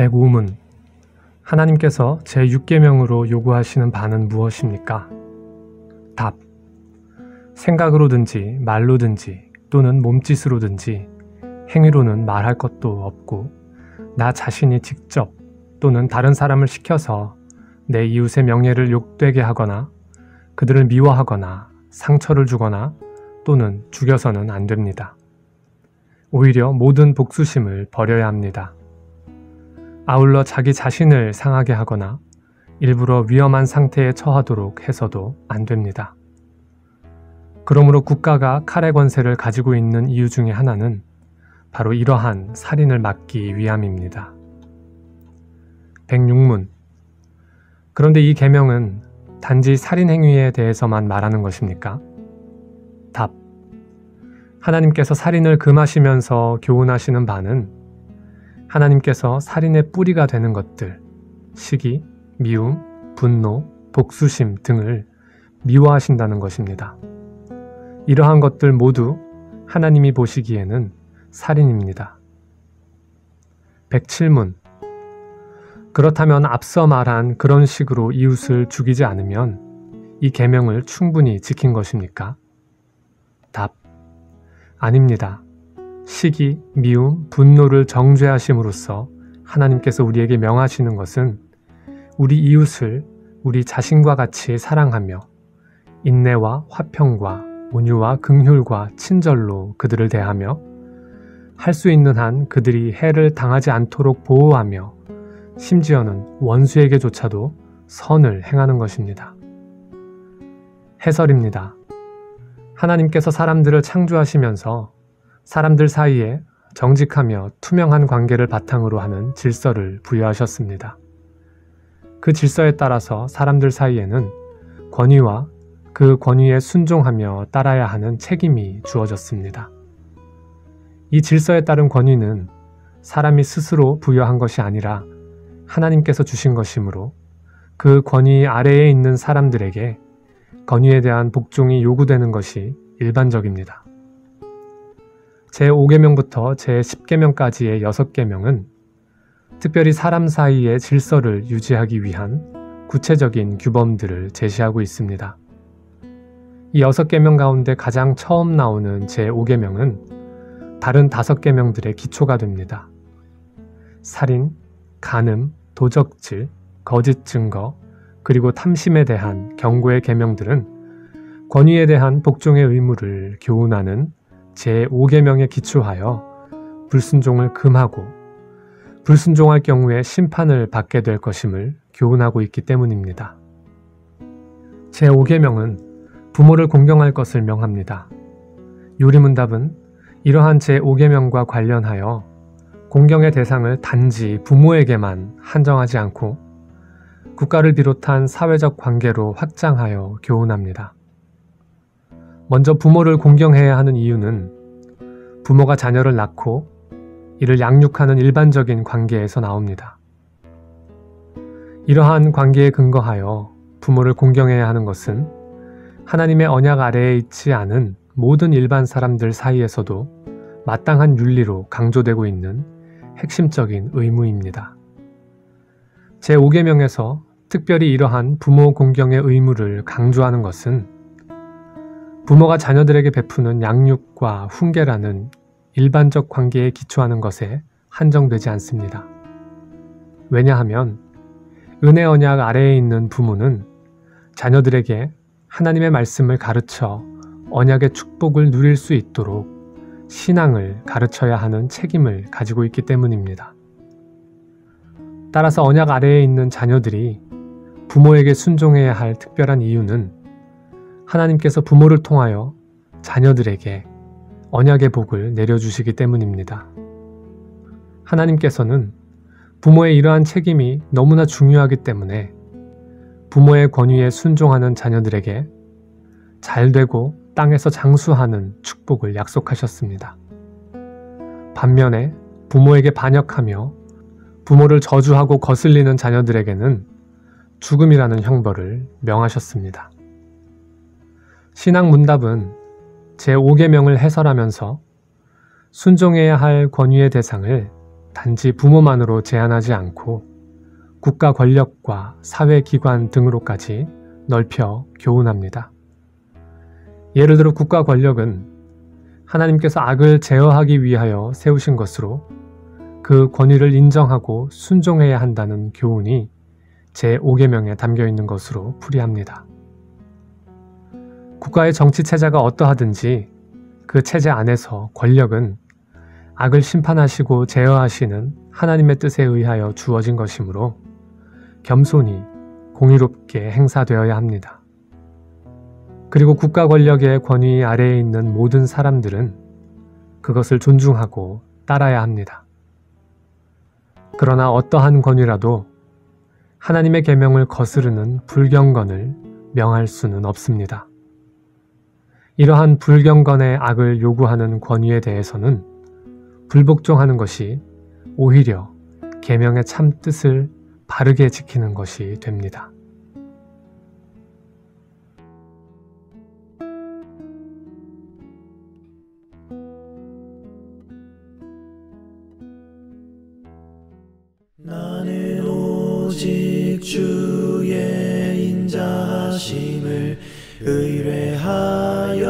105문. 하나님께서 제6계명으로 요구하시는 바는 무엇입니까? 답. 생각으로든지 말로든지 또는 몸짓으로든지 행위로는 말할 것도 없고 나 자신이 직접 또는 다른 사람을 시켜서 내 이웃의 명예를 욕되게 하거나 그들을 미워하거나 상처를 주거나 또는 죽여서는 안 됩니다. 오히려 모든 복수심을 버려야 합니다. 아울러 자기 자신을 상하게 하거나 일부러 위험한 상태에 처하도록 해서도 안 됩니다. 그러므로 국가가 칼의 권세를 가지고 있는 이유 중에 하나는 바로 이러한 살인을 막기 위함입니다. 106문. 그런데 이 계명은 단지 살인 행위에 대해서만 말하는 것입니까? 답. 하나님께서 살인을 금하시면서 교훈하시는 바는 하나님께서 살인의 뿌리가 되는 것들, 시기, 미움, 분노, 복수심 등을 미워하신다는 것입니다. 이러한 것들 모두 하나님이 보시기에는 살인입니다. 107문. 그렇다면 앞서 말한 그런 식으로 이웃을 죽이지 않으면 이 계명을 충분히 지킨 것입니까? 답. 아닙니다. 시기, 미움, 분노를 정죄하심으로써 하나님께서 우리에게 명하시는 것은 우리 이웃을 우리 자신과 같이 사랑하며 인내와 화평과 온유와 긍휼과 친절로 그들을 대하며 할 수 있는 한 그들이 해를 당하지 않도록 보호하며 심지어는 원수에게조차도 선을 행하는 것입니다. 해설입니다. 하나님께서 사람들을 창조하시면서 사람들 사이에 정직하며 투명한 관계를 바탕으로 하는 질서를 부여하셨습니다. 그 질서에 따라서 사람들 사이에는 권위와 그 권위에 순종하며 따라야 하는 책임이 주어졌습니다. 이 질서에 따른 권위는 사람이 스스로 부여한 것이 아니라 하나님께서 주신 것이므로 그 권위 아래에 있는 사람들에게 권위에 대한 복종이 요구되는 것이 일반적입니다. 제5계명부터 제10계명까지의 6계명은 특별히 사람 사이의 질서를 유지하기 위한 구체적인 규범들을 제시하고 있습니다. 이 6계명 가운데 가장 처음 나오는 제5계명은 다른 5계명들의 기초가 됩니다. 살인, 간음, 도적질, 거짓 증거, 그리고 탐심에 대한 경고의 계명들은 권위에 대한 복종의 의무를 교훈하는 제5계명에 기초하여 불순종을 금하고 불순종할 경우에 심판을 받게 될 것임을 교훈하고 있기 때문입니다. 제5계명은 부모를 공경할 것을 명합니다. 요리문답은 이러한 제5계명과 관련하여 공경의 대상을 단지 부모에게만 한정하지 않고 국가를 비롯한 사회적 관계로 확장하여 교훈합니다. 먼저 부모를 공경해야 하는 이유는 부모가 자녀를 낳고 이를 양육하는 일반적인 관계에서 나옵니다. 이러한 관계에 근거하여 부모를 공경해야 하는 것은 하나님의 언약 아래에 있지 않은 모든 일반 사람들 사이에서도 마땅한 윤리로 강조되고 있는 핵심적인 의무입니다. 제5계명에서 특별히 이러한 부모 공경의 의무를 강조하는 것은 부모가 자녀들에게 베푸는 양육과 훈계라는 일반적 관계에 기초하는 것에 한정되지 않습니다. 왜냐하면 은혜 언약 아래에 있는 부모는 자녀들에게 하나님의 말씀을 가르쳐 언약의 축복을 누릴 수 있도록 신앙을 가르쳐야 하는 책임을 가지고 있기 때문입니다. 따라서 언약 아래에 있는 자녀들이 부모에게 순종해야 할 특별한 이유는 하나님께서 부모를 통하여 자녀들에게 언약의 복을 내려주시기 때문입니다. 하나님께서는 부모의 이러한 책임이 너무나 중요하기 때문에 부모의 권위에 순종하는 자녀들에게 잘되고 땅에서 장수하는 축복을 약속하셨습니다. 반면에 부모에게 반역하며 부모를 저주하고 거슬리는 자녀들에게는 죽음이라는 형벌을 명하셨습니다. 신앙문답은 제5계명을 해설하면서 순종해야 할 권위의 대상을 단지 부모만으로 제한하지 않고 국가 권력과 사회기관 등으로까지 넓혀 교훈합니다. 예를 들어 국가 권력은 하나님께서 악을 제어하기 위하여 세우신 것으로 그 권위를 인정하고 순종해야 한다는 교훈이 제5계명에 담겨 있는 것으로 풀이합니다. 국가의 정치 체제가 어떠하든지 그 체제 안에서 권력은 악을 심판하시고 제어하시는 하나님의 뜻에 의하여 주어진 것이므로 겸손히 공의롭게 행사되어야 합니다. 그리고 국가 권력의 권위 아래에 있는 모든 사람들은 그것을 존중하고 따라야 합니다. 그러나 어떠한 권위라도 하나님의 계명을 거스르는 불경건을 명할 수는 없습니다. 이러한 불경건의 악을 요구하는 권위에 대해서는 불복종하는 것이 오히려 계명의 참 뜻을 바르게 지키는 것이 됩니다. 나는 오직 주의 인자하심을 의뢰하여